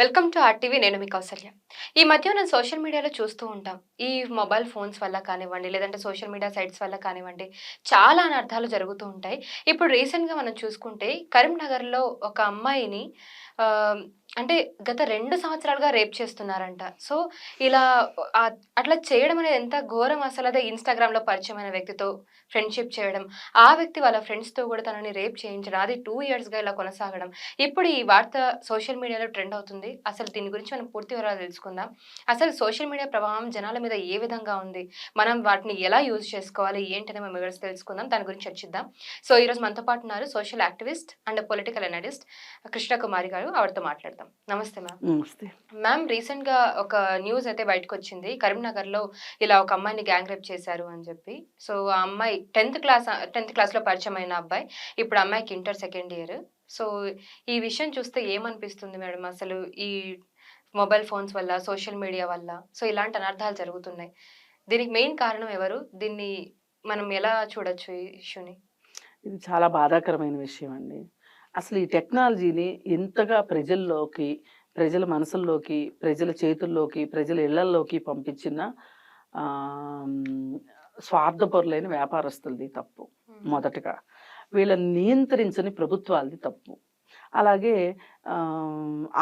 Welcome to RTV. నేను మీ కౌసల్య. ఈ మధ్య మనం సోషల్ మీడియాలో చూస్తూ ఉంటాం. ఈ మొబైల్ ఫోన్స్ వల్ల కానివ్వండి, లేదంటే సోషల్ మీడియా సైట్స్ వల్ల కానివ్వండి, చాలా అనర్థాలు జరుగుతూ ఉంటాయి. ఇప్పుడు రీసెంట్‌గా మనం చూసుకుంటే కరీంనగర్‌లో ఒక అమ్మాయిని ఆహ్, అంటే గత 2 సంవత్సరాలుగా రేప్ చేస్తున్నారంట. సో, ఇలా అట్లా చేయడం అనేది ఎంత ఘోరం అసలు. అదే ఇన్‌స్టాగ్రామ్‌లో పరిచయమైన వ్యక్తితో ఫ్రెండ్‌షిప్ చేయడం, ఆ వ్యక్తి వాళ్ళ ఫ్రెండ్స్‌తో కూడా తనని రేప్ చేయించడం, అది 2 ఇయర్స్‌గా ఇలా కొనసాగడం. ఇప్పుడు ఈ వార్త సోషల్ మీడియాలో ట్రెండ్ అవుతుంది. అసలు దీని గురించి మనం పూర్తి వివరాలు తెలుసుకుందాం. అసలు సోషల్ మీడియా ప్రభావం జనాల మీద ఏ విధంగా ఉంది? మనం వాటిని ఎలా యూజ్ చేసుకోవాలి? ఏంటని మనం వివరించి తెలుసుకుందాం. దాని గురించి చర్చిద్దాం. సో, ఈరోజు మనతో పాటు ఉన్నారు social activist and political analyst Krishnakumari గారు. ఆవిడతో మాట్లాడదాం. నమస్తే మ్యామ్. నమస్తే. మ్యామ్, రీసెంట్‌గా ఒక న్యూస్ అయితే బయటకొచ్చింది. కరీంనగర్‌లో ఇలా ఒక అమ్మాయిని గ్యాంగ్ రేప్ చేశారు అని చెప్పి. సో, ఆ అమ్మాయి 10థ్ క్లాస్‌లో పరిచయమైన అబ్బాయి. ఇప్పుడు అమ్మాయికి ఇంటర్ సెకండ్ ఇయర్. సో, ఈ విషయం చూస్తే ఏమనిపిస్తుంది మేడం? అసలు ఈ మొబైల్ ఫోన్స్ వల్ల, సోషల్ మీడియా వల్ల సో, ఇలాంటి అనర్థాలు జరుగుతున్నాయి. దీనికి మెయిన్ కారణం ఎవరు? దీన్ని మనం ఎలా చూడొచ్చు ఈ ఇష్యూని? ఇది చాలా బాధాకరమైన విషయం అండి. అసలు ఈ టెక్నాలజీని ఎంతగా ప్రజల్లోకి, ప్రజల మనసుల్లోకి, ప్రజల చేతుల్లోకి, ప్రజల ఇళ్లల్లోకి పంపించిన స్వార్థపరులైన వ్యాపారస్తులది తప్పు మొదటగా. వీళ్ళని నియంత్రించని ప్రభుత్వాలది తప్పు. అలాగే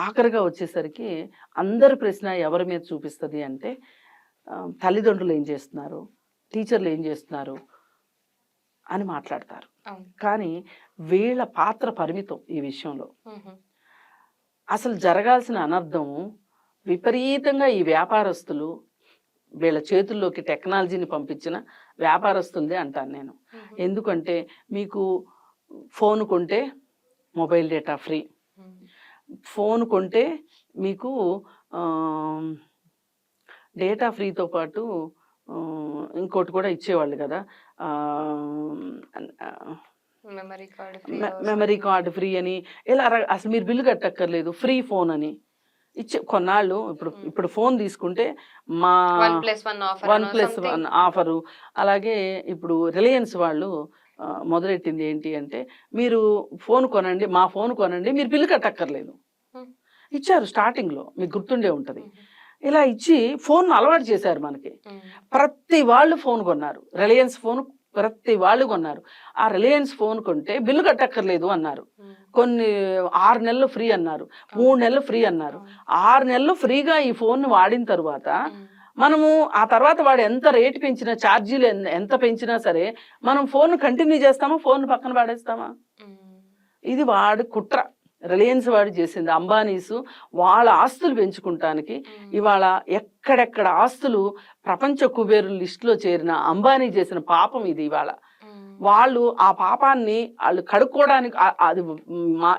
ఆఖరిగా వచ్చేసరికి అందరి ప్రశ్న ఎవరి మీద చూపిస్తది అంటే తల్లిదండ్రులు ఏం చేస్తున్నారు? టీచర్లు ఏం చేస్తున్నారు? అని మాట్లాడతారు. అవును. కానీ వీళ్ళ పాత్ర పరిమితం ఈ విషయంలో. హుహు. అసలు జరగాల్సిన అనర్థం విపరీతంగా ఈ వ్యాపారస్తులు వీళ్ళ చేతుల్లోకి టెక్నాలజీని పంపించిన వ్యాపారస్తులదే అంటాను నేను. హుహు. ఎందుకంటే మీకు ఫోన్ కొంటే మొబైల్ డేటా ఫ్రీ. హ్మ్. ఫోన్ కొంటే మీకు డేటా ఫ్రీతో పాటు ఇంకోటి కూడా ఇచ్చేవాళ్ళు కదా! Memory card free memory card free అని ఇలా అసలు మీరు బిల్లు కట్టక్కర్లేదు, ఫ్రీ ఫోన్ అని కొన్నాళ్ళు ఇప్పుడు ఫోన్ తీసుకుంటే మా 1+1 ఆఫర్ వన్ అనో ప్లస్ సంథింగ్. One offer. అలాగే ఇప్పుడు రిలయన్స్ వాళ్ళు మొదలెట్టింది ఏంటి అంటే మీరు ఫోన్ కొనండి, మా ఫోన్ కొనండి, మీరు బిల్లు కట్టక్కర్లేదు హ్మ్. ఇచ్చారు. స్టార్టింగ్లో మీకు గుర్తుండే ఉంటుంది. హుహు. ఇలా ఇచ్చి ఫోన్ అలవాటు చేశారు మనకి. హ్మ్. ప్రతి వాళ్ళు ఫోన్ కొన్నారు. రిలయన్స్ ఫోన్ ప్రతి వాళ్ళు కొన్నారు. ఆ రిలయన్స్ ఫోన్ కొంటే బిల్లు కట్టక్కర్లేదు అన్నారు. హ్మ్. కొన్ని 6 నెలలు ఫ్రీ అన్నారు. 3 నెలలు ఫ్రీ అన్నారు. అవును. 6 నెలలు ఫ్రీగా ఈ ఫోన్ వాడిన తరువాత హ్మ్. మనము ఆ తర్వాత వాడు ఎంత రేట్ పెంచినా, ఛార్జీలు ఎంత పెంచినా సరే మనం ఫోన్ కంటిన్యూ చేస్తామా? ఫోన్ పక్కన పడేస్తామా? హ్మ్. ఇది వాడి కుట్ర. రిలయన్స్ వాడు చేసింది. అంబానీసు వాళ్ళ ఆస్తులు పెంచుకుంటానికి ఇవాళ ఎక్కడెక్కడ ఆస్తులు ప్రపంచ కుబేరుల లిస్టులో చేరిన అంబానీ చేసిన పాపం ఇది ఇవాళ. వాళ్ళు ఆ పాపాన్ని వాళ్ళు కడుక్కోవడానికి అది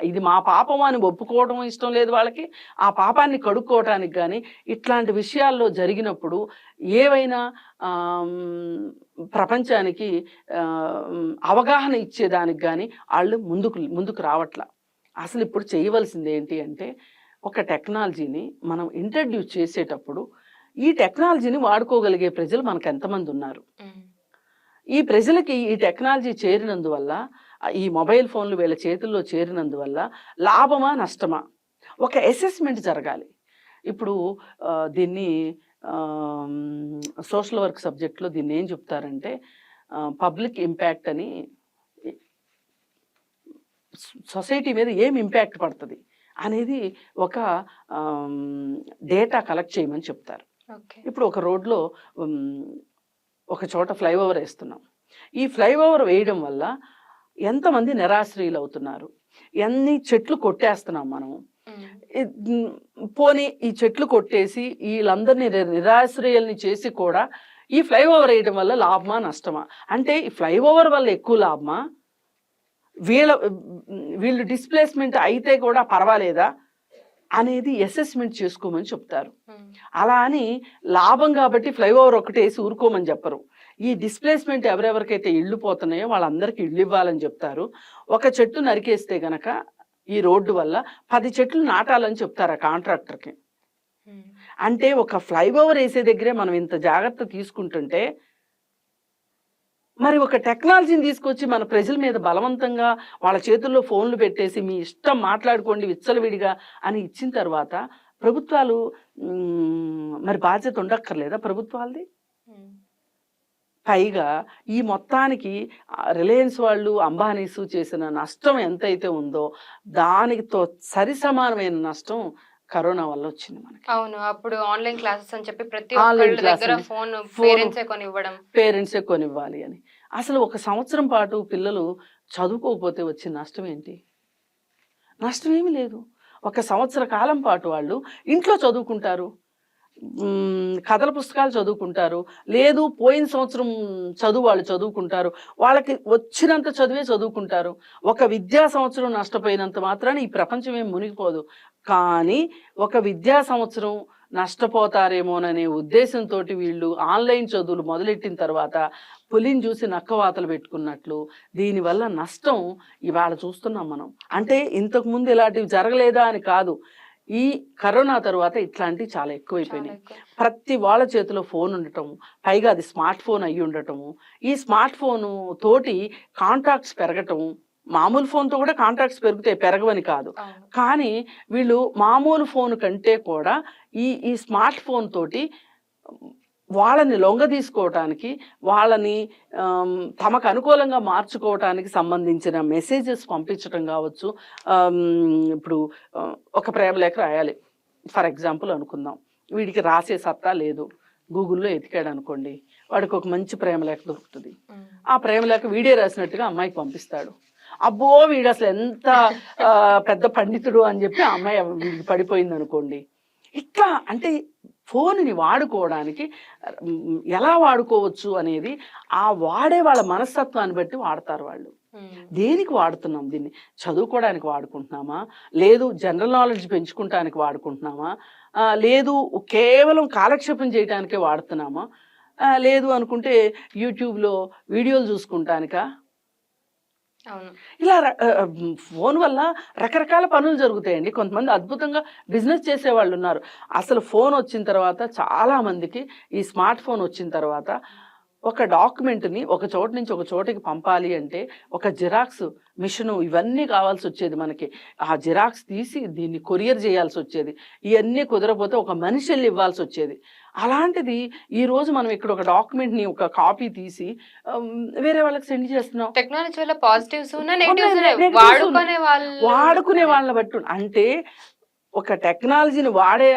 ఇది మా పాపం అని ఒప్పుకోవడం ఇష్టం లేదు వాళ్ళకి. ఆ పాపాన్ని కడుక్కోవటానికి కానీ ఇట్లాంటి విషయాల్లో జరిగినప్పుడు ఏవైనా ప్రపంచానికి అవగాహన ఇచ్చేదానికి కానీ వాళ్ళు ముందుకు రావట్లా. అసలు ఇప్పుడు చేయవలసింది ఏంటి అంటే ఒక టెక్నాలజీని మనం ఇంట్రడ్యూస్ చేసేటప్పుడు ఈ టెక్నాలజీని వాడుకోగలిగే ప్రజలు మనకు ఎంతమంది ఉన్నారు? ఈ ప్రజలకి ఈ టెక్నాలజీ చేరినందువల్ల, ఈ మొబైల్ ఫోన్లు వీళ్ళ చేతుల్లో చేరినందువల్ల లాభమా నష్టమా ఒక అసెస్మెంట్ జరగాలి. ఇప్పుడు దీన్ని సోషల్ వర్క్ సబ్జెక్ట్లో దీన్ని ఏం చెప్తారంటే పబ్లిక్ ఇంపాక్ట్ అని, సొసైటీ మీద ఏం ఇంపాక్ట్ పడుతుంది అనేది ఒక డేటా కలెక్ట్ చేయమని చెప్తారు. ఇప్పుడు ఒక రోడ్లో ఒక చోట ఫ్లైఓవర్ వేస్తున్నాం. ఈ ఫ్లైఓవర్ వేయడం వల్ల ఎంతమంది నిరాశ్రయులు అవుతున్నారు, ఎన్ని చెట్లు కొట్టేస్తున్నాం మనం. పోనీ ఈ చెట్లు కొట్టేసి వీళ్ళందరినీ నిరాశ్రయుల్ని చేసి కూడా ఈ ఫ్లైఓవర్ వేయడం వల్ల లాభమా నష్టమా? అంటే ఈ ఫ్లైఓవర్ వల్ల ఎక్కువ లాభమా, వీళ్ళు డిస్ప్లేస్మెంట్ అయితే కూడా పర్వాలేదా అనేది అసెస్మెంట్ చేసుకోమని చెప్తారు. అలా అని లాభం కాబట్టి ఫ్లైఓవర్ ఒకటి వేసి ఊరుకోమని చెప్పరు. ఈ డిస్ప్లేస్మెంట్ ఎవరెవరికైతే ఇళ్ళు పోతున్నాయో వాళ్ళందరికీ ఇళ్ళు ఇవ్వాలని చెప్తారు. ఒక చెట్టు నరికేస్తే గనక ఈ రోడ్డు వల్ల 10 చెట్లు నాటాలని చెప్తారు ఆ కాంట్రాక్టర్కి. అంటే ఒక ఫ్లైఓవర్ వేసే దగ్గరే మనం ఇంత జాగ్రత్త తీసుకుంటుంటే మరి ఒక టెక్నాలజీని తీసుకొచ్చి మన ప్రజల మీద బలవంతంగా వాళ్ళ చేతుల్లో ఫోన్లు పెట్టేసి మీ ఇష్టం మాట్లాడుకోండి విచ్చలవిడిగా అని ఇచ్చిన తర్వాత ప్రభుత్వాలు మరి బాధ్యత ఉండక్కర్లేదా ప్రభుత్వాలది? పైగా ఈ మొత్తానికి రిలయన్స్ వాళ్ళు, అంబానీస్ చేసిన నష్టం ఎంతైతే ఉందో దానితో సరిసమానమైన నష్టం కరోనా వల్ల వచ్చింది మనకి. అవును. అప్పుడు ఆన్‌లైన్ క్లాసెస్ అని చెప్పి ప్రతి ఆన్‌లైన్ ఒక్కళ్ళ దగ్గర క్లాసులు, ఫోను ఫోను పేరెంట్సే కొనివ్వడం. పేరెంట్సే కొనివ్వాలి అని. అసలు ఒక సంవత్సరం పాటు పిల్లలు చదువుకోకపోతే వచ్చే నష్టం ఏంటి? నష్టం ఏమీ లేదు. ఒక సంవత్సర కాలం పాటు వాళ్ళు ఇంట్లో చదువుకుంటారు. కథల పుస్తకాలు చదువుకుంటారు. లేదు పోయిన సంవత్సరం చదువు వాళ్ళు చదువుకుంటారు. వాళ్ళకి వచ్చినంత చదువే చదువుకుంటారు. ఒక విద్యా సంవత్సరం నష్టపోయినంత మాత్రాన ఈ ప్రపంచం ఏం మునిగిపోదు. కానీ ఒక విద్యా సంవత్సరం నష్టపోతారేమోననే ఉద్దేశంతోటి వీళ్ళు ఆన్‌లైన్ చదువులు మొదలెట్టిన తర్వాత పులిని చూసి నక్కవాతలు పెట్టుకున్నట్లు దీనివల్ల నష్టం ఇవాళ చూస్తున్నాం మనం. అంటే ఇంతకుముందు ఇలాంటివి జరగలేదా అని కాదు. ఈ కరోనా తరువాత ఇట్లాంటివి చాలా చాలా ఎక్కువైపోయినాయి. ఎక్కువ. ప్రతి వాళ్ళ చేతిలో ఫోన్ ఉండటం, పైగా అది స్మార్ట్ ఫోన్ అయ్యి ఉండటము, ఈ స్మార్ట్ ఫోను తోటి కాంటాక్ట్స్ పెరగటం, మామూలు ఫోన్‌తో కూడా కాంటాక్ట్స్ పెరుగుతాయి, పెరగవని కాదు. అవును. కానీ వీళ్ళు మామూలు ఫోన్ కంటే కూడా ఈ స్మార్ట్ ఫోన్ తోటి వాళ్ళని లొంగదీసుకోవటానికి, వాళ్ళని తమకు అనుకూలంగా మార్చుకోవటానికి సంబంధించిన మెసేజెస్ పంపించటం కావచ్చు. ఇప్పుడు ఒక ప్రేమ లేఖ రాయాలి ఫర్ ఎగ్జాంపుల్ అనుకుందాం. వీడికి రాసే సత్తా లేదు. గూగుల్‌లో ఎతికాడు అనుకోండి, వాడికి ఒక మంచి ప్రేమ లేఖ దొరుకుతుంది. ఆ ప్రేమ లేఖ వీడే రాసినట్టుగా అమ్మాయికి పంపిస్తాడు. అబ్బో వీడు అసలు ఎంత పెద్ద పండితుడు అని చెప్పి ఆ అమ్మాయి వీడికి పడిపోయింది అనుకోండి. ఇట్లా అంటే ఫోన్ని వాడుకోవడానికి ఎలా వాడుకోవచ్చు అనేది ఆ వాడే వాళ్ళ మనస్తత్వాన్ని బట్టి వాడతారు వాళ్ళు. దేనికి వాడుతున్నాం దీన్ని? చదువుకోవడానికి వాడుకుంటున్నామా? లేదు జనరల్ నాలెడ్జ్ పెంచుకుంటానికి వాడుకుంటున్నామా? లేదు కేవలం కాలక్షేపం చేయడానికే వాడుతున్నామా? లేదు అనుకుంటే యూట్యూబ్‌లో వీడియోలు చూసుకుంటానికా? అవును. ఇలా ఫోన్ వల్ల రకరకాల పనులు జరుగుతాయండి. కొంతమంది అద్భుతంగా బిజినెస్ చేసేవాళ్ళు ఉన్నారు. అసలు ఫోన్ వచ్చిన తర్వాత చాలా మందికి ఈ స్మార్ట్ ఫోన్ వచ్చిన తర్వాత ఒక డాక్యుమెంట్‌ని ఒక చోట నుంచి ఒక చోటికి పంపాలి అంటే ఒక జిరాక్స్ మిషను ఇవన్నీ కావాల్సి వచ్చేది మనకి. ఆ జిరాక్స్ తీసి దీన్ని కొరియర్ చేయాల్సి వచ్చేది. ఇవన్నీ కుదరపోతే ఒక మనిషి వెళ్ళి ఇవ్వాల్సి వచ్చేది. అలాంటిది ఈరోజు మనం ఇక్కడ ఒక డాక్యుమెంట్‌ని ఒక కాపీ తీసి వేరే వాళ్ళకి సెండ్ చేస్తున్నాం. టెక్నాలజీ వల్ల పాజిటివ్స్ ఉన్నాయి, ఉన్నాయి, నెగెటివ్స్ ఉన్నాయి. negatives ఉన్నాయి. వాడుకునే వాళ్ళు వాడుకునే వాళ్ళని బట్టి అంటే ఒక టెక్నాలజీని వాడే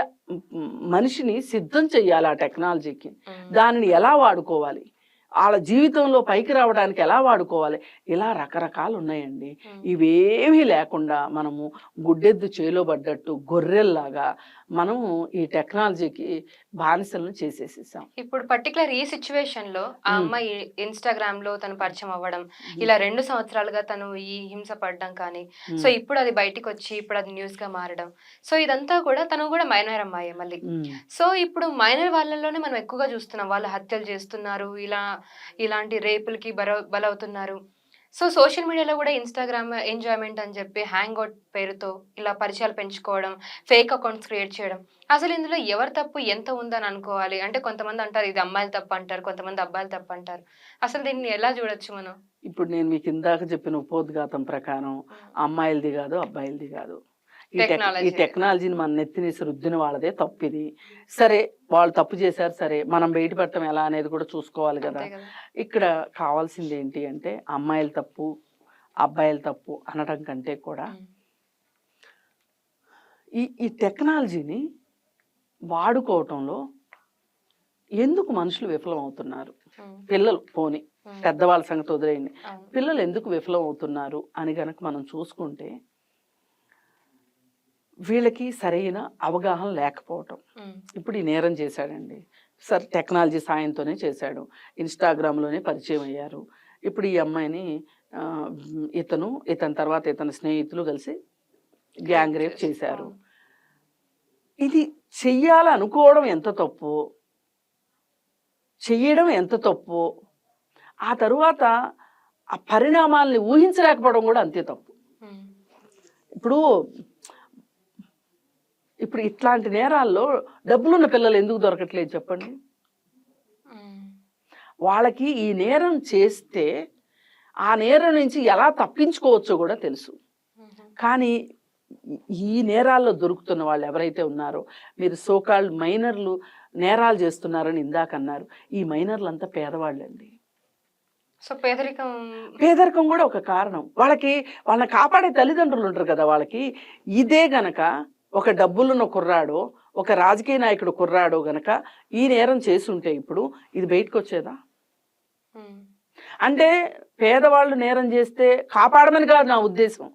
మనిషిని సిద్ధం చెయ్యాలి ఆ టెక్నాలజీకి. దానిని ఎలా వాడుకోవాలి? వాళ్ళ జీవితంలో పైకి రావడానికి ఎలా వాడుకోవాలి? ఇలా రకరకాలు ఉన్నాయండి. ఇవేమీ లేకుండా మనము గుడ్డెద్దు చేలో పడ్డట్టు గొర్రెల్లాగా మనము ఈ టెక్నాలజీకి బానిసలను చేసేసేసాం. ఇప్పుడు పర్టికులర్ ఈ సిచ్యువేషన్‌లో ఆ అమ్మాయి ఇన్‌స్టాగ్రామ్‌లో తను పరిచయం అవ్వడం, ఇలా 2 సంవత్సరాలుగా తను ఈ హింస పడడం కానీ, సో ఇప్పుడు అది బయటికొచ్చి ఇప్పుడు అది న్యూస్‌గా మారడం. సో ఇదంతా కూడా తను కూడా మైనర్ అమ్మాయే మళ్ళీ. సో ఇప్పుడు మైనర్ వాళ్ళలోనే మనం ఎక్కువగా చూస్తున్నాం. వాళ్ళు హత్యలు చేస్తున్నారు. ఇలాంటి రేపులకి బలవుతున్నారు. సో సోషల్ మీడియాలో కూడా ఇన్‌స్టాగ్రామ్ ఎంజాయ్‌మెంట్ అని చెప్పి హ్యాంగ్ ఔట్ పేరుతో ఇలా పరిచయాలు పెంచుకోవడం, ఫేక్ అకౌంట్స్ క్రియేట్ చేయడం. అసలు ఇందులో ఎవరి తప్పు ఎంత ఉందని అనుకోవాలి? అంటే కొంతమంది అంటారు ఇది అమ్మాయిల తప్పు అంటారు. కొంతమంది అబ్బాయిల తప్పు అంటారు. అసలు దీన్ని ఎలా చూడొచ్చు మనం? ఇప్పుడు నేను మీకు ఇందాక చెప్పిన ఉపోద్ఘాతం ప్రకారం అమ్మాయిలది కాదు, అబ్బాయిలది కాదు. ఈ టెక్నాలజీ టెక్నాలజీని మన నెత్తినేసి రుద్దిన వాళ్ళదే తప్పు ఇది. సరే వాళ్ళు తప్పు చేశారు, సరే మనం బయటపడటం ఎలా అనేది కూడా చూసుకోవాలి కదా. అంతే కదా. ఇక్కడ కావాల్సింది ఏంటి అంటే అమ్మాయిల తప్పు, అబ్బాయిల తప్పు అనడం కంటే కూడా ఈ టెక్నాలజీని వాడుకోవటంలో ఎందుకు మనుషులు విఫలం అవుతున్నారు? పిల్లలు పోని పెద్దవాళ్ళ సంగతి వదిలేయండి, పిల్లలు ఎందుకు విఫలం అవుతున్నారు అని గనక మనం చూసుకుంటే వీళ్ళకి సరైన అవగాహన లేకపోవటం. ఇప్పుడు ఈ నేరం చేశాడండి, సరే టెక్నాలజీ సాయంతోనే చేశాడు, ఇన్‌స్టాగ్రామ్‌లోనే పరిచయం అయ్యారు. ఇప్పుడు ఈ అమ్మాయిని ఇతని తర్వాత ఇతని స్నేహితులు కలిసి గ్యాంగ్ రేప్ చేశారు. ఇది చెయ్యాలనుకోవడం ఎంత తప్పు, చెయ్యడం ఎంత తప్పు, ఆ తరువాత ఆ పరిణామాల్ని ఊహించలేకపోవడం కూడా అంతే తప్పు. ఇప్పుడు ఇట్లాంటి నేరాల్లో డబ్బులున్న పిల్లలు ఎందుకు దొరకట్లేదు చెప్పండి? వాళ్ళకి ఈ నేరం చేస్తే ఆ నేరం నుంచి ఎలా తప్పించుకోవచ్చో కూడా తెలుసు. కానీ ఈ నేరాల్లో దొరుకుతున్న వాళ్ళు ఎవరైతే ఉన్నారో, మీరు సోకాల్డ్ మైనర్లు నేరాలు చేస్తున్నారని ఇందాక అన్నారు. ఈ మైనర్లు అంతా పేదవాళ్ళండి. సో పేదరికం. పేదరికం కూడా ఒక కారణం. వాళ్ళని కాపాడే తల్లిదండ్రులు ఉంటారు కదా వాళ్ళకి. ఇదే గనక ఒక డబ్బులున్న కుర్రాడో, ఒక రాజకీయ నాయకుడు కుర్రాడో గనక ఈ నేరం చేసుంటే ఇప్పుడు ఇది బయటకొచ్చేదా? ఉమ్, అంటే పేదవాళ్ళు నేరం చేస్తే కాపాడమని కాదు నా ఉద్దేశం.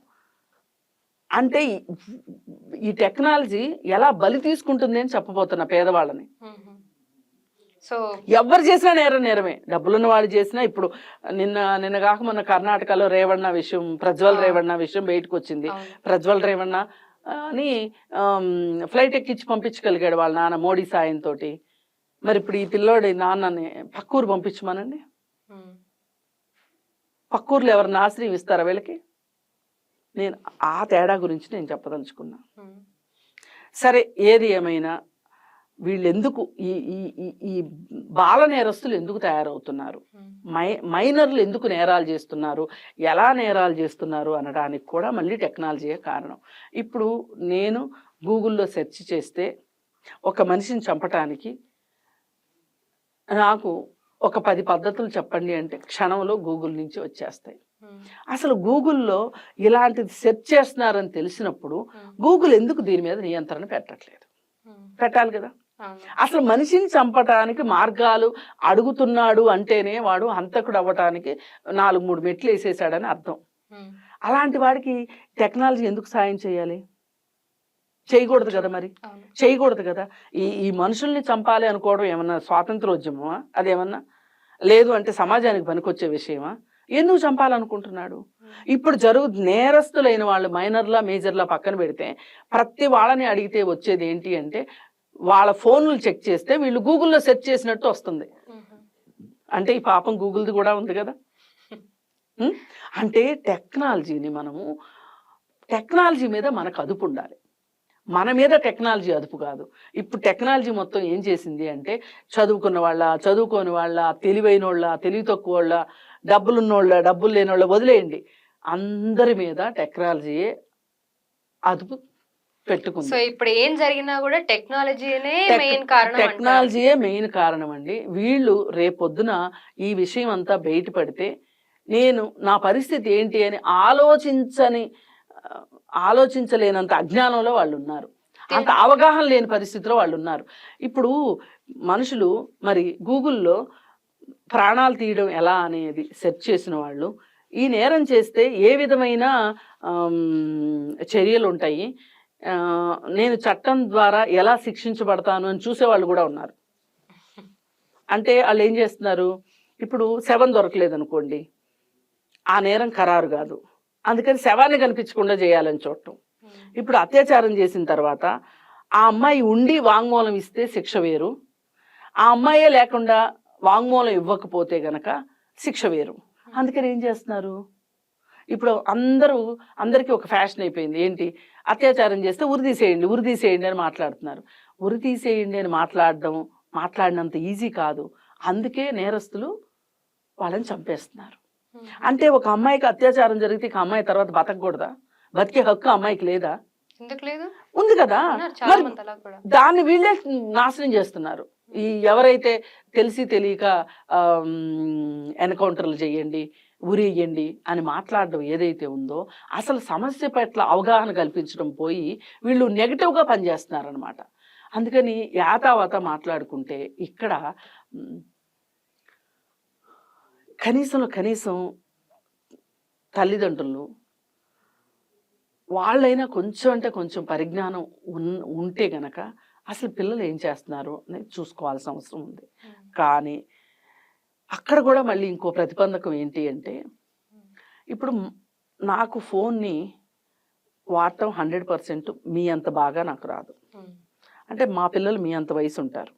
అంటే ఈ టెక్నాలజీ ఎలా బలి తీసుకుంటుంది అని చెప్పబోతున్నా పేదవాళ్ళని. ఉమ్. సో ఎవరు చేసినా నేరమే. డబ్బులున్న వాళ్ళు చేసినా. ఇప్పుడు నిన్న కాక మొన్న కర్ణాటకలో రేవಣ್ణ విషయం, ప్రజ్వల్ రేవಣ್ణ విషయం బయటకు వచ్చింది. అవును. ప్రజ్వల్ రేవಣ್ణ అని ఫ్లైట్ ఎక్కించి పంపించగలిగాడు వాళ్ళ నాన్న మోడీ సాయంతో. మరి ఇప్పుడు ఈ పిల్లోడి నాన్నని పక్కూరు పంపించమనండి. ఉమ్, పక్కూర్లో ఎవరు ఆశ్రయం ఇస్తారా వీళ్ళకి? నేను ఆ తేడా గురించి నేను చెప్పదలుచుకున్నా. ఉమ్, సరే, ఏది ఏమైనా వీళ్ళెందుకు ఈ ఈ ఈ ఈ బాల నేరస్తులు ఎందుకు తయారవుతున్నారు, ఉమ్, మైనర్లు ఎందుకు నేరాలు చేస్తున్నారు, ఎలా నేరాలు చేస్తున్నారు అనడానికి కూడా మళ్ళీ టెక్నాలజీయే కారణం. ఇప్పుడు నేను గూగుల్లో సెర్చ్ చేస్తే ఒక మనిషిని చంపటానికి నాకు ఒక 10 పద్ధతులు చెప్పండి అంటే క్షణంలో గూగుల్ నుంచి వచ్చేస్తాయి. ఉమ్, అసలు గూగుల్లో ఇలాంటిది సెర్చ్ చేస్తున్నారని తెలిసినప్పుడు గూగుల్ ఎందుకు దీని మీద నియంత్రణ పెట్టట్లేదు? ఉమ్, పెట్టాలి కదా. అవును. అసలు మనిషిని చంపటానికి మార్గాలు అడుగుతున్నాడు అంటేనే వాడు హంతకుడు అవ్వటానికి 4-3 మెట్లు వేసేసాడని అర్థం. ఉమ్, అలాంటి వాడికి టెక్నాలజీ ఎందుకు సాయం చేయాలి? చేయకూడదు కదా. మరి అవును. చేయకూడదు కదా. ఈ మనుషుల్ని చంపాలి అనుకోవడం ఏమన్నా స్వాతంత్రోద్యమమా? అదేమన్నా లేదు అంటే సమాజానికి పనికొచ్చే విషయమా? ఎందుకు చంపాలనుకుంటున్నాడు? ఇప్పుడు నేరస్తులైన వాళ్ళు మైనర్లా మేజర్లా పక్కన పెడితే ప్రతి వాళ్ళని అడిగితే వచ్చేది ఏంటి అంటే వాళ్ళ ఫోన్లు చెక్ చేస్తే వీళ్ళు గూగుల్లో సెర్చ్ చేసినట్టు వస్తుంది. ఉమ్, అంటే ఈ పాపం గూగుల్ది కూడా ఉంది కదా. అంటే టెక్నాలజీ మీద మనకు అదుపు ఉండాలి. మన మీద టెక్నాలజీ అదుపు కాదు. ఇప్పుడు టెక్నాలజీ మొత్తం ఏం చేసింది అంటే చదువుకున్న వాళ్ళ, చదువుకోని వాళ్ళ, తెలివైన వాళ్ళ, తెలివి తక్కువ వాళ్ళ, డబ్బులున్నోళ్ళ, డబ్బులు లేనోళ్ళ వదిలేయండి, అందరి మీద టెక్నాలజీయే అదుపు పెట్టుకుంది. సో ఇప్పుడు ఏం జరిగినా కూడా టెక్నాలజీనే మెయిన్ కారణం అంటారు. టెక్నాలజీయే మెయిన్ కారణం అండి. వీళ్ళు రేపొద్దున ఈ విషయం అంతా బయటపడితే నా పరిస్థితి ఏంటి అని ఆలోచించలేనంత అజ్ఞానంలో వాళ్ళు ఉన్నారు. అంత అవగాహన లేని పరిస్థితిలో వాళ్ళు ఉన్నారు. ఇప్పుడు మనుషులు మరి గూగుల్లో ప్రాణాలు తీయడం ఎలా అనేది సెర్చ్ చేసిన వాళ్ళు ఈ నేరం చేస్తే ఏ విధమైన చర్యలు ఉంటాయి, నేను చట్టం ద్వారా ఎలా శిక్షించబడతాను అని చూసేవాళ్ళు కూడా ఉన్నారు. అంటే వాళ్ళు ఏం చేస్తున్నారు, ఇప్పుడు శవం దొరకలేదు అనుకోండి, ఆ నేరం ఖరారు కాదు, అందుకని శవాన్ని కనిపించకుండా చేయాలని చూడటం. ఇప్పుడు అత్యాచారం చేసిన తర్వాత ఆ అమ్మాయి ఉండి వాంగ్మూలం ఇస్తే శిక్ష వేరు, ఆ అమ్మాయే లేకుండా వాంగ్మూలం ఇవ్వకపోతే గనక శిక్ష వేరు. అందుకని ఏం చేస్తున్నారు, ఇప్పుడు అందరికీ ఒక ఫ్యాషన్ అయిపోయింది ఏంటి, అత్యాచారం చేస్తే ఉరితీసేయండి అని మాట్లాడుతున్నారు. ఉరితీసేయండి అని మాట్లాడినంత ఈజీ కాదు. అందుకే నేరస్తులు వాళ్ళని చంపేస్తున్నారు. అంటే ఒక అమ్మాయికి అత్యాచారం జరిగితే ఇక అమ్మాయి తర్వాత బతకూడదా? బతికే హక్కు అమ్మాయికి లేదా? ఎందుకు లేదు? ఉంది కదా. మరి దాన్ని వీళ్ళే నాశనం చేస్తున్నారు. ఎవరైతే తెలిసి తెలియక ఎన్కౌంటర్లు చేయండి, ఉరేయండి అని మాట్లాడడం ఏదైతే ఉందో, అసలు సమస్య పట్ల అవగాహన కల్పించడం పోయి వీళ్ళు నెగటివ్గా పనిచేస్తున్నారనమాట. అందుకని యాతావాత మాట్లాడుకుంటే ఇక్కడ కనీసం తల్లిదండ్రులు వాళ్ళైనా కొంచెం అంటే కొంచెం పరిజ్ఞానం ఉంటే గనక అసలు పిల్లలు ఏం చేస్తున్నారు అనేది చూసుకోవాల్సిన అవసరం ఉంది. కానీ అక్కడ కూడా మళ్ళీ ఇంకో ప్రతిబంధకం ఏంటి అంటే, ఇప్పుడు నాకు ఫోన్ని వాడటం 100% మీ అంత బాగా నాకు రాదు. అంటే మా పిల్లలు మీ అంత వయసు ఉంటారు.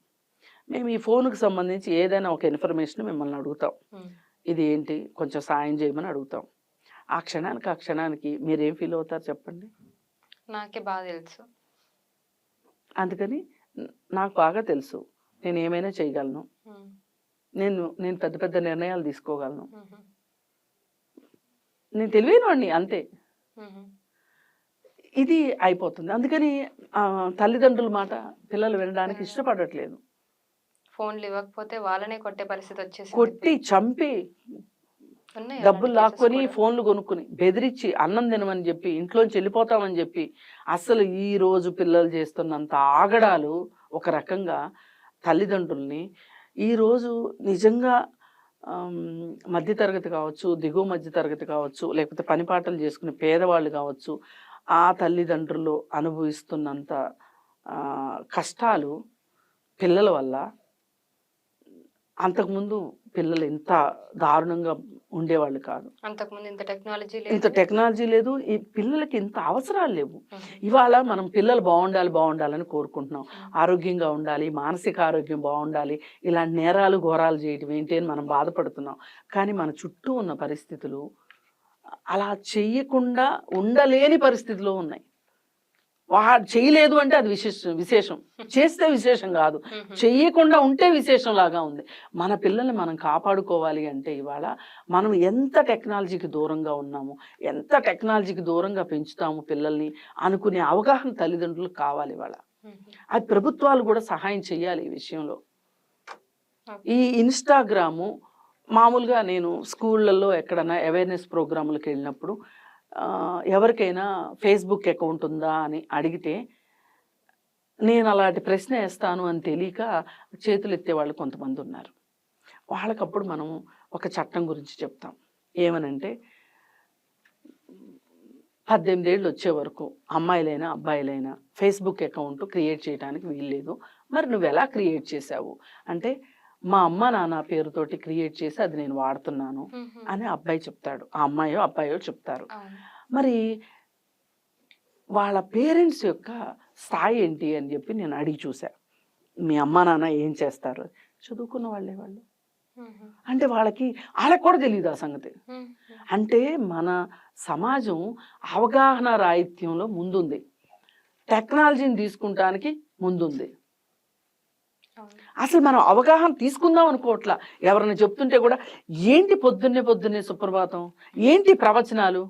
మేము ఈ ఫోన్కి సంబంధించి ఏదైనా ఒక ఇన్ఫర్మేషన్ మిమ్మల్ని అడుగుతాం, ఇది ఏంటి కొంచెం సాయం చేయమని అడుగుతాం. ఆ క్షణానికి మీరేం ఫీల్ అవుతారు చెప్పండి? నాకే బాగా తెలుసు. అందుకని నాకు బాగా తెలుసు, నేను ఏమైనా చేయగలను, నేను పెద్ద పెద్ద నిర్ణయాలు తీసుకోగలను, నేను తెలివైనవాడిని అంతే. ఇది అయిపోతుంది. అందుకని తల్లిదండ్రుల మాట పిల్లలు వినడానికి ఇష్టపడట్లేదు. ఫోన్లు ఇవ్వకపోతే వాళ్ళనే కొట్టే పరిస్థితి వచ్చేసింది. కొట్టి చంపి ఉన్నాయి డబ్బులు అలాంటి కేసెస్ లాక్కొని కూడా. ఫోన్లు కొనుక్కుని బెదిరించి అన్నం తినమని చెప్పి ఇంట్లోంచి వెళ్ళిపోతామని చెప్పి అసలు ఈ రోజు పిల్లలు చేస్తున్నంత ఆగడాలు ఒక రకంగా తల్లిదండ్రుల్ని ఈరోజు నిజంగా మధ్యతరగతి కావచ్చు, దిగువ మధ్యతరగతి కావచ్చు, లేకపోతే పని పాటలు చేసుకునే పేదవాళ్ళు కావచ్చు, ఆ తల్లిదండ్రులు అనుభవిస్తున్నంత కష్టాలు పిల్లల వల్ల అంతకుముందు పిల్లలు ఇంత దారుణంగా ఉండేవాళ్ళు కాదు. అంతకుముందు ఇంత టెక్నాలజీ ఇంత లేదు. టెక్నాలజీ లేదు, ఈ పిల్లలకి ఇంత అవసరాలు లేవు. ఇవాళ మనం పిల్లలు బాగుండాలని కోరుకుంటున్నాం. ఆరోగ్యంగా ఉండాలి, మానసిక ఆరోగ్యం బాగుండాలి, ఇలాంటి నేరాలు ఘోరాలు చేయటం ఏంటి అని మనం బాధపడుతున్నాం. కానీ మన చుట్టూ ఉన్న పరిస్థితులు అలా చెయ్యకుండా ఉండలేని పరిస్థితిలో ఉన్నాయి. చేయలేదు అంటే అది విశేషం, చేస్తే విశేషం కాదు, చెయ్యకుండా ఉంటే విశేషం లాగా ఉంది. మన పిల్లల్ని మనం కాపాడుకోవాలి అంటే ఇవాళ మనం ఎంత టెక్నాలజీకి దూరంగా ఉన్నాము, ఎంత టెక్నాలజీకి దూరంగా పెంచుతాము పిల్లల్ని అనుకునే అవగాహన తల్లిదండ్రులకు కావాలి ఇవాళ. అది ప్రభుత్వాలు కూడా సహాయం చేయాలి ఈ విషయంలో. ఈ ఇన్స్టాగ్రాము మామూలుగా నేను స్కూళ్ళల్లో ఎక్కడైనా అవేర్నెస్ ప్రోగ్రాములకు వెళ్ళినప్పుడు ఎవరికైనా ఫేస్బుక్ అకౌంట్ ఉందా అని అడిగితే నేను అలాంటి ప్రశ్న వేస్తాను అని తెలియక చేతులు ఎత్తేవాళ్ళు కొంతమంది ఉన్నారు. వాళ్ళకప్పుడు మనం ఒక చట్టం గురించి చెప్తాం. ఏమనంటే 18 ఏళ్ళు వచ్చే వరకు అమ్మాయిలైనా అబ్బాయిలైనా ఫేస్బుక్ అకౌంట్ క్రియేట్ చేయడానికి వీల్లేదు. మరి నువ్వు ఎలా క్రియేట్ చేసావు అంటే, మా అమ్మ నాన్న పేరుతోటి క్రియేట్ చేసి అది నేను వాడుతున్నాను అని అబ్బాయి చెప్తాడు, ఆ అమ్మాయో అబ్బాయో చెప్తారు. మరి వాళ్ళ పేరెంట్స్ యొక్క స్థాయి ఏంటి అని చెప్పి నేను అడిగి చూసా. మీ అమ్మ నాన్న ఏం చేస్తారు? చదువుకున్న వాళ్ళే వాళ్ళు. అంటే వాళ్ళకి కూడా తెలియదు ఆ సంగతి. అంటే మన సమాజం అవగాహన రాహిత్యంలో ముందుంది, టెక్నాలజీని తీసుకుంటానికి ముందుంది. అసలు మనం అవగాహన తీసుకుందాం అనుకోవట్లా. ఎవరైనా చెప్తుంటే కూడా ఏంటి పొద్దున్నే సుప్రభాతం, ఏంటి ప్రవచనాలు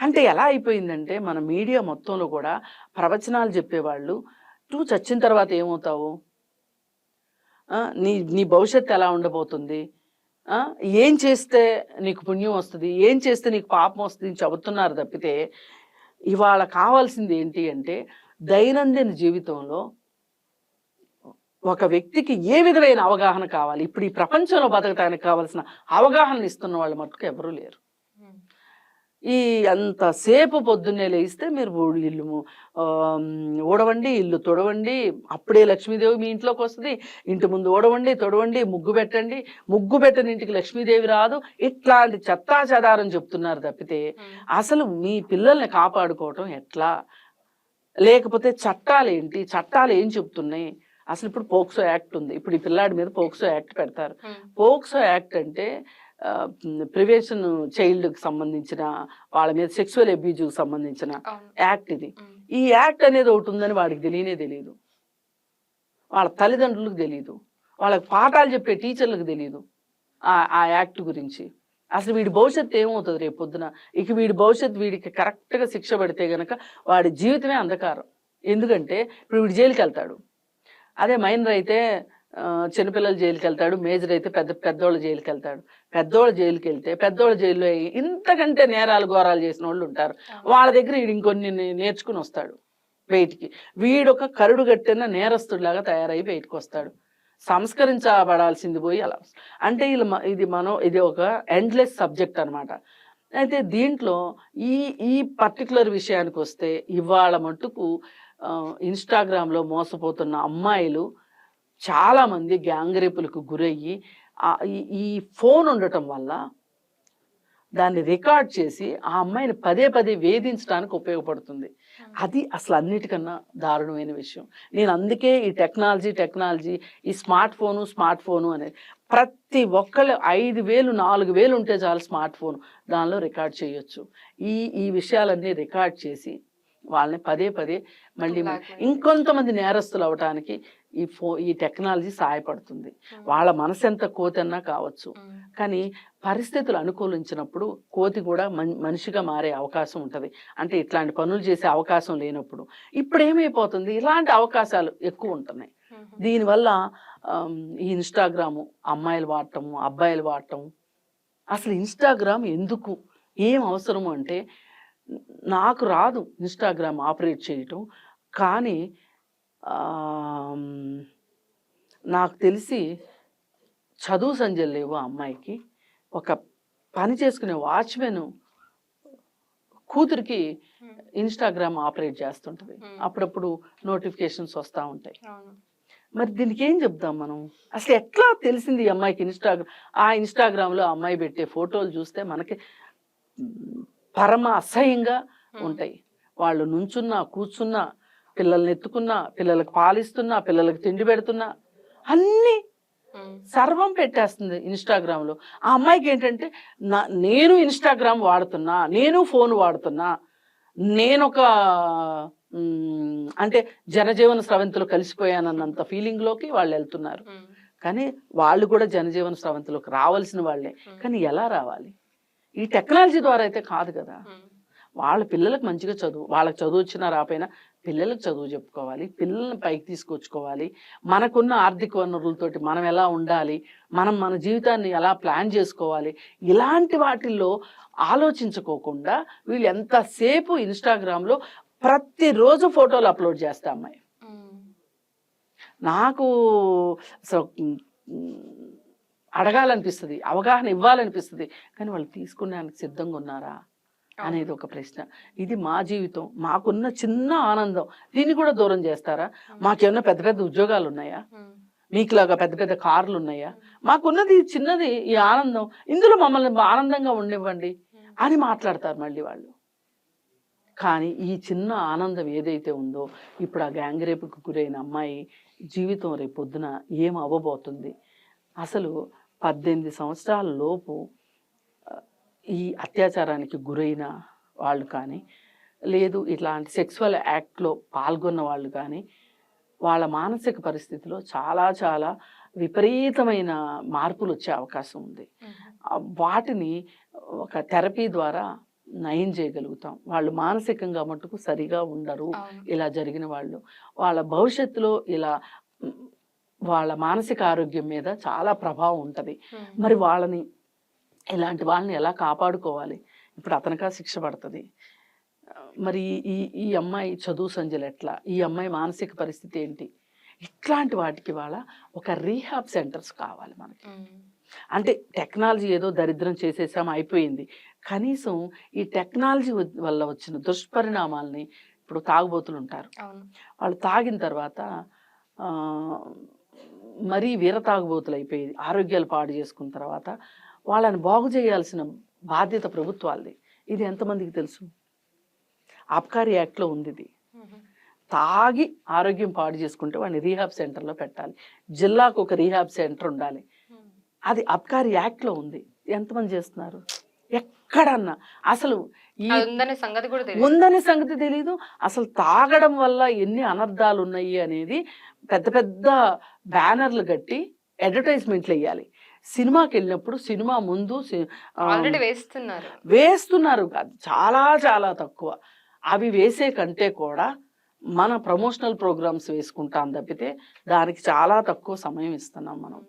అంటే ఎలా అయిపోయిందంటే మన మీడియా మొత్తంలో కూడా ప్రవచనాలు చెప్పేవాళ్ళు, నువ్వు చచ్చిన తర్వాత ఏమవుతావు, నీ భవిష్యత్తు ఎలా ఉండబోతుంది, ఏం చేస్తే నీకు పుణ్యం వస్తుంది, ఏం చేస్తే నీకు పాపం వస్తుంది చెబుతున్నారు తప్పితే ఇవాళ కావాల్సింది ఏంటి అంటే దైనందిన జీవితంలో ఒక వ్యక్తికి ఏ విధమైన అవగాహన కావాలి, ఇప్పుడు ఈ ప్రపంచంలో బతకడానికి కావాల్సిన అవగాహన ఇస్తున్న వాళ్ళు మట్టుకు ఎవరూ లేరు. ఈ అంతసేపు పొద్దున్నే లేస్తే మీరు ఇల్లు ఊడవండి, ఇల్లు తొడవండి, అప్పుడే లక్ష్మీదేవి మీ ఇంట్లోకి వస్తుంది, ఇంటి ముందు ఊడవండి తొడవండి, ముగ్గు పెట్టండి, ముగ్గు పెట్టని ఇంటికి లక్ష్మీదేవి రాదు, ఇట్లాంటి చెత్తా చెదారం చెప్తున్నారు తప్పితే అసలు మీ పిల్లల్ని కాపాడుకోవటం ఎట్లా, లేకపోతే చట్టాలు ఏంటి, చట్టాలు ఏం చెప్తున్నాయి. అసలు ఇప్పుడు పోక్సో యాక్ట్ ఉంది, ఇప్పుడు ఈ పిల్లాడి మీద పోక్సో యాక్ట్ పెడతారు. పోక్సో యాక్ట్ అంటే ప్రివెన్షన్ చైల్డ్కి సంబంధించిన, వాళ్ళ మీద సెక్సువల్ అబ్యూజ్కి సంబంధించిన యాక్ట్ ఇది. ఈ యాక్ట్ అనేది ఒకటి ఉందని వాడికి తెలియదు, వాళ్ళ తల్లిదండ్రులకు తెలియదు, వాళ్ళకి పాఠాలు చెప్పే టీచర్లకు తెలియదు ఆ యాక్ట్ గురించి. అసలు వీడి భవిష్యత్తు ఏమవుతుంది రేపు పొద్దున. ఇక వీడి భవిష్యత్తు వీడికి కరెక్ట్గా శిక్ష పడితే గనక వాడి జీవితమే అంధకారం. ఎందుకంటే ఇప్పుడు వీడి జైలుకి వెళ్తాడు, అదే మైనర్ అయితే చిన్నపిల్లలు జైలుకి వెళ్తాడు, మేజర్ అయితే పెద్దోళ్ళ జైలుకి వెళ్తాడు. పెద్దోళ్ళ జైలుకి వెళ్తే పెద్దోళ్ళ జైల్లో ఇంతకంటే నేరాలు ఘోరాలు చేసిన వాళ్ళు ఉంటారు. వాళ్ళ దగ్గర వీడు ఇంకొన్ని నేర్చుకుని వస్తాడు బయటికి. వీడొక కరుడు కట్టిన నేరస్తుడిలాగా తయారై బయటకు వస్తాడు. సంస్కరించబడాల్సింది పోయి అలా అంటే ఇది ఒక ఎండ్లెస్ సబ్జెక్ట్ అనమాట. అయితే దీంట్లో ఈ పర్టికులర్ విషయానికి వస్తే ఇవాళ మట్టుకు ఇన్స్టాగ్రామ్లో మోసపోతున్న అమ్మాయిలు చాలామంది గ్యాంగ్ రేపులకు గురయ్యి ఈ ఫోన్ ఉండటం వల్ల దాన్ని రికార్డ్ చేసి ఆ అమ్మాయిని పదే వేధించడానికి ఉపయోగపడుతుంది. అది అసలు అన్నిటికన్నా దారుణమైన విషయం. నేను అందుకే ఈ టెక్నాలజీ ఈ స్మార్ట్ ఫోను అనేది ప్రతి ఒక్కళ్ళు 5,000 4,000 ఉంటే చాలు స్మార్ట్ ఫోన్, దానిలో రికార్డ్ చేయొచ్చు. ఈ విషయాలన్నీ రికార్డ్ చేసి వాళ్ళని పదే మళ్ళీ ఇంకొంతమంది నేరస్తులు అవటానికి ఈ టెక్నాలజీ సహాయపడుతుంది. వాళ్ళ మనసు ఎంత కోతన్నా కావచ్చు, కానీ పరిస్థితులు అనుకూలించినప్పుడు కోతి కూడా మనిషిగా మారే అవకాశం ఉంటుంది. అంటే ఇట్లాంటి పనులు చేసే అవకాశం లేనప్పుడు. ఇప్పుడు ఏమైపోతుంది, ఇలాంటి అవకాశాలు ఎక్కువ ఉంటున్నాయి. దీనివల్ల ఈ ఇన్స్టాగ్రాము అమ్మాయిలు వాడటము, అబ్బాయిలు వాడటం. అసలు ఇన్స్టాగ్రామ్ ఎందుకు, ఏం అవసరము అంటే, నాకు రాదు ఇన్స్టాగ్రామ్ ఆపరేట్ చేయటం, కానీ నాకు తెలిసి చదువు సంధ్యలు లేవు ఆ అమ్మాయికి. ఒక పని చేసుకునే వాచ్మెన్ కూతురికి ఇన్స్టాగ్రామ్ ఆపరేట్ చేస్తుంటది, అప్పుడప్పుడు నోటిఫికేషన్స్ వస్తూ ఉంటాయి. మరి దీనికి ఏం చెప్దాం మనం? అసలు ఎట్లా తెలిసింది ఈ అమ్మాయికి ఆ ఇన్స్టాగ్రామ్లో ఆ అమ్మాయి పెట్టే ఫోటోలు చూస్తే మనకి పరమ అసహ్యంగా ఉంటాయి. వాళ్ళు నుంచున్నా, కూర్చున్నా, పిల్లల్ని ఎత్తుకున్నా, పిల్లలకు పాలిస్తున్నా, పిల్లలకు తిండి పెడుతున్నా, అన్నీ సర్వం పెట్టేస్తుంది ఇన్స్టాగ్రామ్లో. ఆ అమ్మాయికి ఏంటంటే, నేను ఇన్స్టాగ్రామ్ వాడుతున్నా, నేను ఫోన్ వాడుతున్నా, నేనొక అంటే జనజీవన స్రవంతిలో కలిసిపోయానన్నంత ఫీలింగ్లోకి వాళ్ళు వెళ్తున్నారు. కానీ వాళ్ళు కూడా జనజీవన స్రవంతిలోకి రావాల్సిన వాళ్ళే, కానీ ఎలా రావాలి? ఈ టెక్నాలజీ ద్వారా అయితే కాదు కదా. వాళ్ళ పిల్లలకు మంచిగా చదువు, వాళ్ళకి చదువు వచ్చినా రాపోయినా పిల్లలకు చదువు చెప్పుకోవాలి, పిల్లల్ని పైకి తీసుకొచ్చుకోవాలి. మనకున్న ఆర్థిక వనరులతోటి మనం ఎలా ఉండాలి, మన జీవితాన్ని ఎలా ప్లాన్ చేసుకోవాలి, ఇలాంటి వాటిల్లో ఆలోచించుకోకుండా వీళ్ళు ఎంతసేపు ఇన్స్టాగ్రామ్లో ప్రతిరోజు ఫోటోలు అప్లోడ్ చేస్తా అమ్మాయి. నాకు అసలు అడగాలనిపిస్తుంది, అవగాహన ఇవ్వాలనిపిస్తుంది, కానీ వాళ్ళు తీసుకునేందుకు సిద్ధంగా ఉన్నారా అనేది ఒక ప్రశ్న. ఇది మా జీవితం, మాకున్న చిన్న ఆనందం, దీన్ని కూడా దూరం చేస్తారా? మాకేమన్నా పెద్ద పెద్ద ఉద్యోగాలు ఉన్నాయా? మీకులాగా పెద్ద పెద్ద కార్లు ఉన్నాయా? మాకున్నది చిన్నది ఈ ఆనందం, ఇందులో మమ్మల్ని ఆనందంగా ఉండనివ్వండి అని మాట్లాడతారు మళ్ళీ వాళ్ళు. కానీ ఈ చిన్న ఆనందం ఏదైతే ఉందో, ఇప్పుడు ఆ గ్యాంగ్ రేపుకు గురైన అమ్మాయి జీవితం రేపు పొద్దున ఏం అవ్వబోతుంది? అసలు 18 సంవత్సరాల లోపు ఈ అత్యాచారానికి గురైన వాళ్ళు కానీ, లేదు ఇట్లాంటి సెక్సువల్ యాక్ట్లో పాల్గొన్న వాళ్ళు కానీ, వాళ్ళ మానసిక పరిస్థితిలో చాలా చాలా విపరీతమైన మార్పులు వచ్చే అవకాశం ఉంది. వాటిని ఒక థెరపీ ద్వారా నయం చేయగలుగుతాం. వాళ్ళు మానసికంగా మటుకు సరిగా ఉండరు ఇలా జరిగిన వాళ్ళు. వాళ్ళ భవిష్యత్తులో ఇలా వాళ్ళ మానసిక ఆరోగ్యం మీద చాలా ప్రభావం ఉంటుంది. మరి ఇలాంటి వాళ్ళని ఎలా కాపాడుకోవాలి? ఇప్పుడు అతనికా శిక్ష పడుతుంది. మరి ఈ అమ్మాయి చదువు సంధ్యలు ఎట్లా, ఈ అమ్మాయి మానసిక పరిస్థితి ఏంటి? ఇట్లాంటి వాటికి వాళ్ళ ఒక రీహాబ్ సెంటర్స్ కావాలి మనకి. అంటే టెక్నాలజీ ఏదో దరిద్రం చేసేసాం అయిపోయింది, కనీసం ఈ టెక్నాలజీ వల్ల వచ్చిన దుష్పరిణామాలని, ఇప్పుడు తాగుబోతులు ఉంటారు, వాళ్ళు తాగిన తర్వాత మరీ వీర తాగుబోతులు అయిపోయి ఆరోగ్యాలు పాడు చేసుకున్న తర్వాత వాళ్ళని బాగు చేయాల్సిన బాధ్యత ప్రభుత్వాలది. ఇది ఎంతమందికి తెలుసు? ఆబ్కారీ యాక్ట్లో ఉంది ఇది. తాగి ఆరోగ్యం పాడు చేసుకుంటే వాడిని రీహాబ్ సెంటర్లో పెట్టాలి, జిల్లాకు ఒక రీహాబ్ సెంటర్ ఉండాలి. అది అబ్కారీ యాక్ట్లో ఉంది. ఎంతమంది చేస్తున్నారు? ఎక్కడన్నా అసలు ఉందనే సంగతి తెలీదు. అసలు తాగడం వల్ల ఎన్ని అనర్థాలు ఉన్నాయి అనేది పెద్ద పెద్ద బ్యానర్లు కట్టి అడ్వర్టైజ్మెంట్లు వేయాలి. సినిమాకి వెళ్ళినప్పుడు సినిమా ముందు వేస్తున్నారు కాదు, చాలా చాలా తక్కువ. అవి వేసే కంటే కూడా మన ప్రమోషనల్ ప్రోగ్రామ్స్ వేసుకుంటాం తప్పితే దానికి చాలా తక్కువ సమయం ఇస్తున్నాం మనం.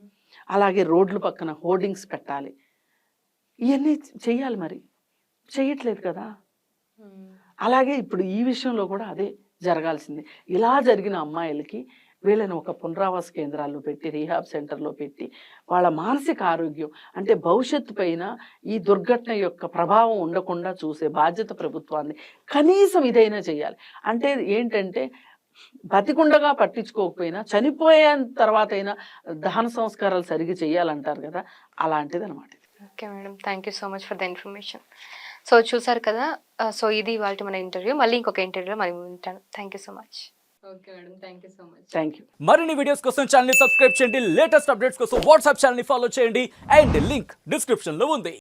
అలాగే రోడ్ల పక్కన హోర్డింగ్స్ పెట్టాలి, ఇవన్నీ చెయ్యాలి. మరి చెయ్యట్లేదు కదా. అలాగే ఇప్పుడు ఈ విషయంలో కూడా అదే జరగాల్సింది. ఇలా జరిగిన అమ్మాయిలకి వీళ్ళని ఒక పునరావాస కేంద్రాల్లో పెట్టి, రీహాబ్ సెంటర్లో పెట్టి, వాళ్ళ మానసిక ఆరోగ్యం అంటే భవిష్యత్తు పైన ఈ దుర్ఘటన యొక్క ప్రభావం ఉండకుండా చూసే బాధ్యత ప్రభుత్వాన్ని కనీసం ఇదైనా చేయాలి. అంటే ఏంటంటే, బతికుండగా పట్టించుకోకపోయినా చనిపోయిన తర్వాత అయినా దహన సంస్కారాలు సరిగ్గా చేయాలంటారు కదా, అలాంటిది అనమాట. Okay madam, thank you so much for the information. So చూసారు కదా, సో ఇది వాళ్ళ మన ఇంటర్వ్యూ. మళ్ళీ ఇంకొక ఇంటర్వ్యూలో మరి ఉంటాను. Thank you so much. Okay madam, thank you so much. Thank you. మరిన్ని వీడియోస్ కోసం ఛానల్ ని సబ్స్క్రైబ్ చేయండి, లేటెస్ట్ అప్డేట్స్ కోసం వాట్సాప్ ఛానల్ ని ఫాలో చేయండి, అండ్ లింక్ డిస్క్రిప్షన్ లో ఉంది.